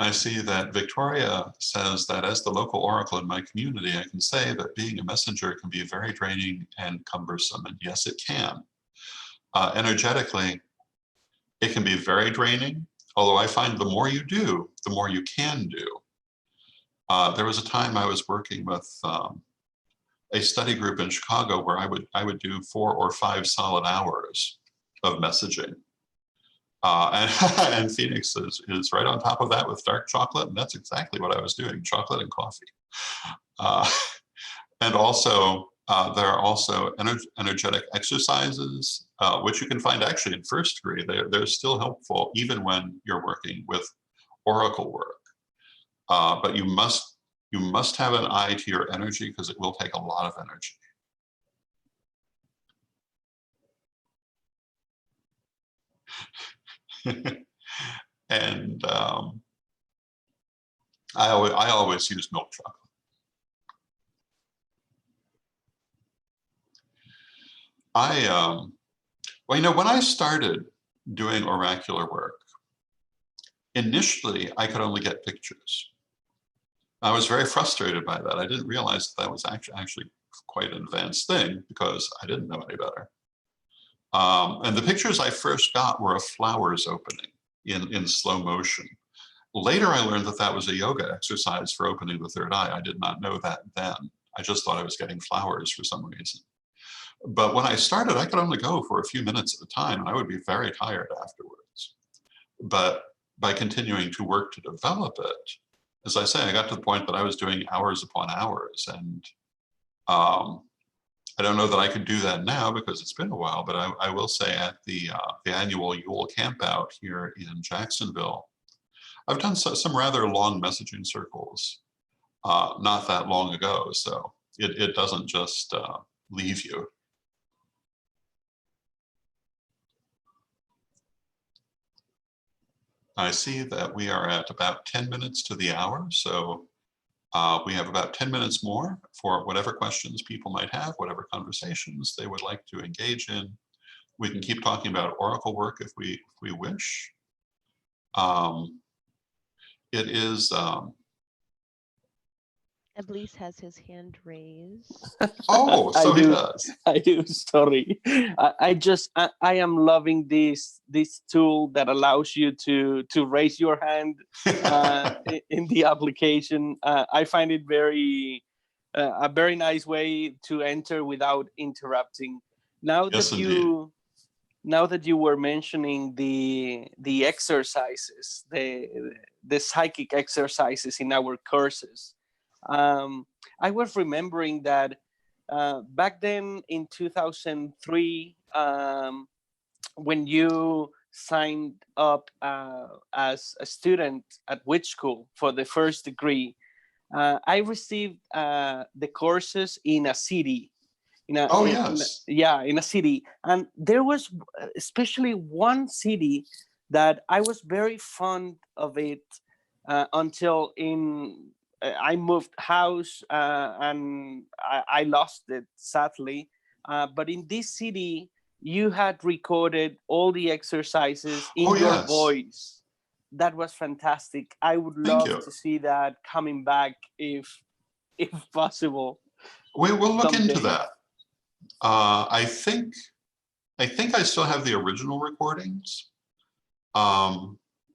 Speaker 2: I see that Victoria says that as the local oracle in my community, I can say that being a messenger can be very draining and cumbersome. And yes, it can. Energetically, it can be very draining, although I find the more you do, the more you can do. There was a time I was working with a study group in Chicago where I would do 4 or 5 solid hours of messaging. And Phoenix is right on top of that with dark chocolate, and that's exactly what I was doing, chocolate and coffee. And also, there are also energetic exercises, which you can find actually in first degree. They're still helpful even when you're working with oracle work. But you must have an eye to your energy, because it will take a lot of energy. And I always use milk chocolate. Well, you know, when I started doing oracular work, initially I could only get pictures. I was very frustrated by that. I didn't realize that was actually quite an advanced thing, because I didn't know any better. And the pictures I first got were of flowers opening in slow motion. Later, I learned that that was a yoga exercise for opening the third eye. I did not know that then. I just thought I was getting flowers for some reason. But when I started, I could only go for a few minutes at a time, and I would be very tired afterwards. But by continuing to work to develop it, as I say, I got to the point that I was doing hours upon hours. And I don't know that I could do that now, because it's been a while, but I will say at the annual Yule campout here in Jacksonville, I've done some rather long messaging circles not that long ago. So it doesn't just leave you. I see that we are at about 10 minutes to the hour. So we have about 10 minutes more for whatever questions people might have, whatever conversations they would like to engage in. We can keep talking about oracle work if we wish. It is.
Speaker 3: Eblis has his hand raised.
Speaker 2: Oh, so he does.
Speaker 10: I do. Sorry, I am loving this tool that allows you to raise your hand in the application. I find it a very nice way to enter without interrupting. Now that you were mentioning the exercises, the psychic exercises in our courses. I was remembering that back then in 2003, when you signed up as a student at Witch School for the first degree, I received the courses in a city. In a city. And there was especially one city that I was very fond of it until I moved house and I lost it, sadly. But in this city, you had recorded all the exercises in your voice. That was fantastic. I would love to see that coming back if possible.
Speaker 2: We will look into that. I think I still have the original recordings.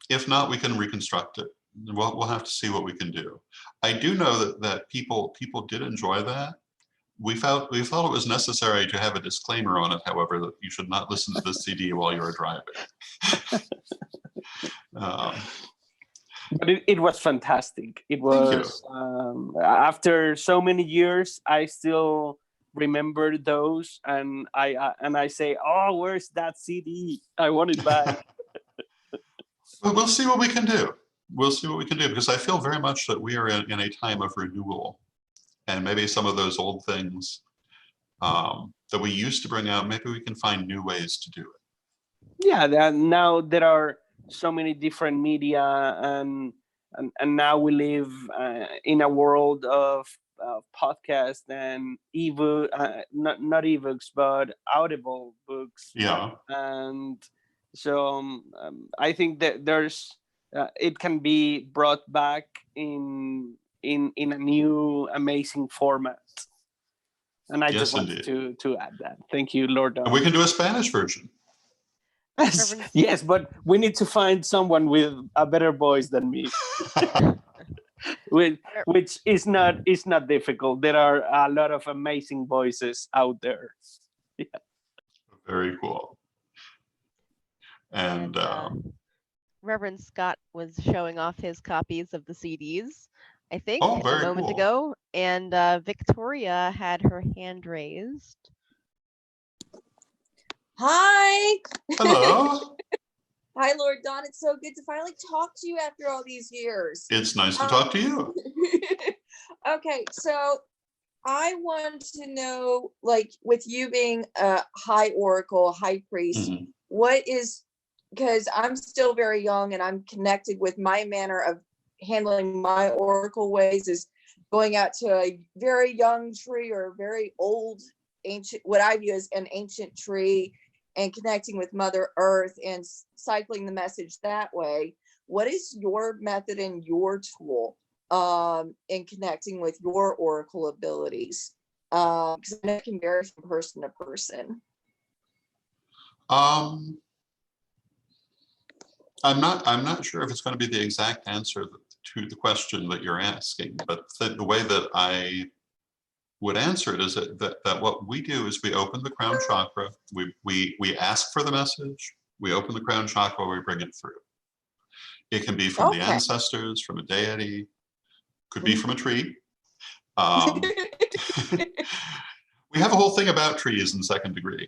Speaker 2: If not, we can reconstruct it. We'll have to see what we can do. I do know that people did enjoy that. We thought it was necessary to have a disclaimer on it, however, that you should not listen to the CD while you're driving.
Speaker 10: But it was fantastic. It was after so many years, I still remember those, and I say, oh, where's that CD? I want it back.
Speaker 2: But we'll see what we can do. We'll see what we can do, because I feel very much that we are in a time of renewal, and maybe some of those old things that we used to bring out, maybe we can find new ways to do it.
Speaker 10: Yeah, now there are so many different media, and now we live in a world of podcasts and ebook, not ebooks, but audible books.
Speaker 2: Yeah.
Speaker 10: And so I think that there's it can be brought back in a new amazing format. And I just wanted to add that. Thank you, Lord.
Speaker 2: And we can do a Spanish version.
Speaker 10: Yes, but we need to find someone with a better voice than me. which is not difficult. There are a lot of amazing voices out there. Yeah.
Speaker 2: Very cool. And
Speaker 3: Reverend Scott was showing off his copies of the CDs, I think,
Speaker 2: oh,
Speaker 3: a
Speaker 2: very
Speaker 3: moment
Speaker 2: cool.
Speaker 3: ago. And Victoria had her hand raised.
Speaker 11: Hi.
Speaker 2: Hello.
Speaker 11: Hi, Lord Don. It's so good to finally talk to you after all these years.
Speaker 2: It's nice to talk to you.
Speaker 11: Okay, so I want to know, like, with you being a high oracle, high priest, what is, because I'm still very young and I'm connected with my manner of handling my oracle ways is going out to a very young tree or a very old ancient, what I view as an ancient tree, and connecting with Mother Earth and cycling the message that way. What is your method and your tool in connecting with your oracle abilities? Because I know it can vary from person to person.
Speaker 2: I'm not sure if it's going to be the exact answer to the question that you're asking, but the way that I would answer it is that what we do is we open the crown chakra, we ask for the message, we open the crown chakra, we bring it through. It can be from the ancestors, from a deity, could be from a tree. We have a whole thing about trees in second degree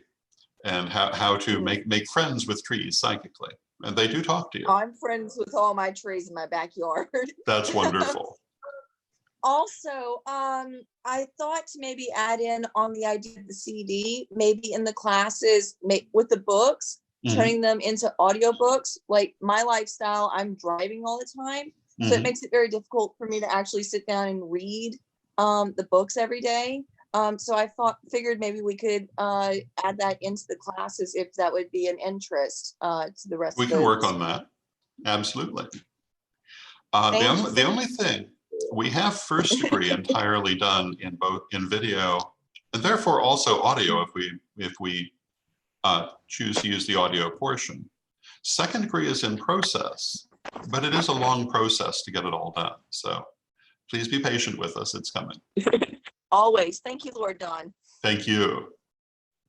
Speaker 2: and how to make friends with trees psychically. And they do talk to you.
Speaker 11: I'm friends with all my trees in my backyard.
Speaker 2: That's wonderful.
Speaker 11: Also, I thought to maybe add in on the idea of the CD, maybe in the classes with the books, turning them into audiobooks. Like my lifestyle, I'm driving all the time. So it makes it very difficult for me to actually sit down and read the books every day. So I figured maybe we could add that into the classes if that would be an interest to the rest of
Speaker 2: We can work on that. Absolutely. The only thing, we have first degree entirely done in video and therefore also audio if we choose to use the audio portion. Second degree is in process, but it is a long process to get it all done. So please be patient with us. It's coming.
Speaker 11: Always. Thank you, Lord Don.
Speaker 2: Thank you.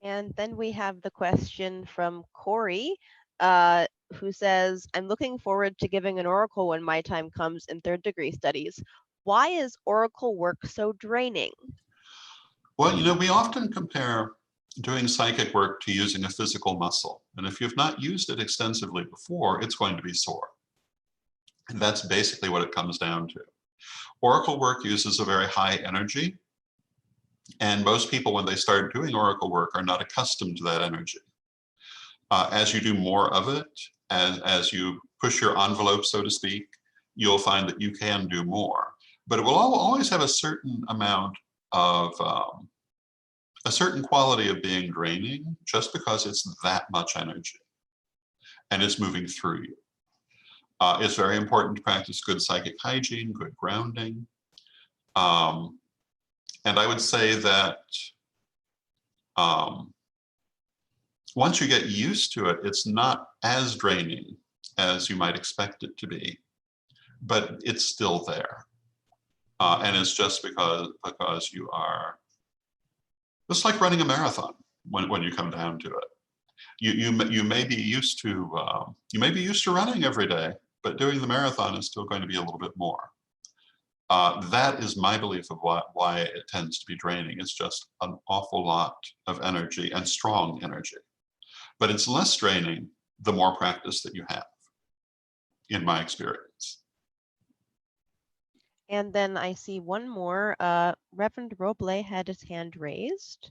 Speaker 3: And then we have the question from Corey, who says, I'm looking forward to giving an oracle when my time comes in third degree studies. Why is oracle work so draining?
Speaker 2: Well, you know, we often compare doing psychic work to using a physical muscle. And if you've not used it extensively before, it's going to be sore. And that's basically what it comes down to. Oracle work uses a very high energy. And most people, when they start doing oracle work, are not accustomed to that energy. As you do more of it, as you push your envelope, so to speak, you'll find that you can do more. But it will always have a certain amount of, a certain quality of being draining, just because it's that much energy and it's moving through you. It's very important to practice good psychic hygiene, good grounding. And I would say that once you get used to it, it's not as draining as you might expect it to be, but it's still there. And it's just because you are, it's like running a marathon when you come down to it. You may be used to running every day, but doing the marathon is still going to be a little bit more. That is my belief of why it tends to be draining. It's just an awful lot of energy and strong energy. But it's less draining the more practice that you have, in my experience.
Speaker 3: And then I see one more. Reverend Roble had his hand raised.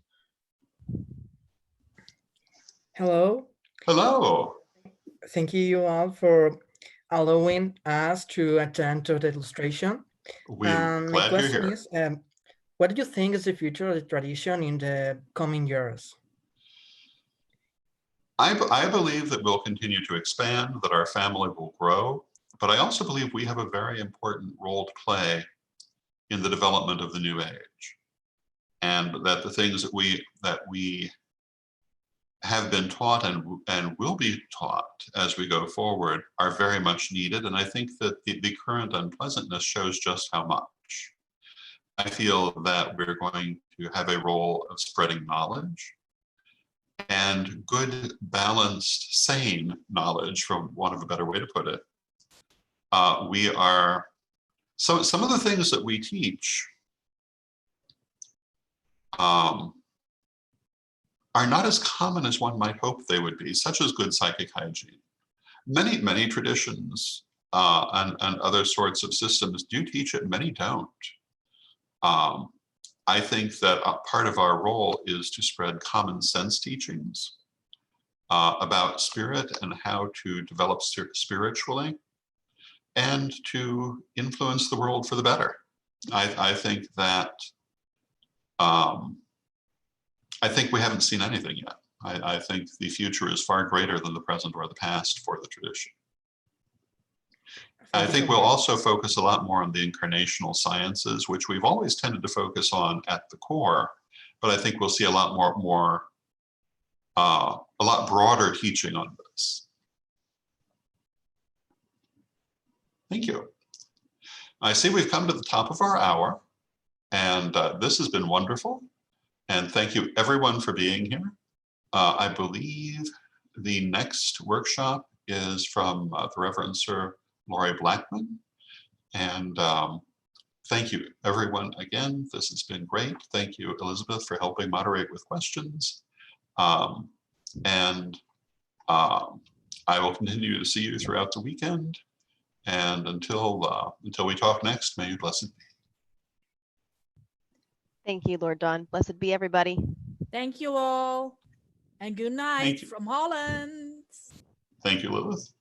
Speaker 12: Hello.
Speaker 2: Hello.
Speaker 12: Thank you all for allowing us to attend to the illustration.
Speaker 2: We're glad you're here.
Speaker 12: My question is, what do you think is the future of the tradition in the coming years?
Speaker 2: I believe that we'll continue to expand, that our family will grow, but I also believe we have a very important role to play in the development of the new age. And that the things that we have been taught and will be taught as we go forward are very much needed. And I think that the current unpleasantness shows just how much. I feel that we're going to have a role of spreading knowledge and good, balanced, sane knowledge, for want of a better way to put it. We are, some of the things that we teach are not as common as one might hope they would be, such as good psychic hygiene. Many traditions and other sorts of systems do teach it, many don't. I think that part of our role is to spread common sense teachings about spirit and how to develop spiritually and to influence the world for the better. I think that I think we haven't seen anything yet. I think the future is far greater than the present or the past for the tradition. I think we'll also focus a lot more on the incarnational sciences, which we've always tended to focus on at the core, but I think we'll see a lot a lot broader teaching on this. Thank you. I see we've come to the top of our hour, and this has been wonderful. And thank you everyone for being here. I believe the next workshop is from the Reverend Sir Laurie Blackman. And thank you everyone again. This has been great. Thank you, Elizabeth, for helping moderate with questions. I will continue to see you throughout the weekend. And until we talk next, may you blessed be.
Speaker 3: Thank you, Lord Don. Blessed be everybody.
Speaker 7: Thank you all. And good night from Holland.
Speaker 2: Thank you, Lilith.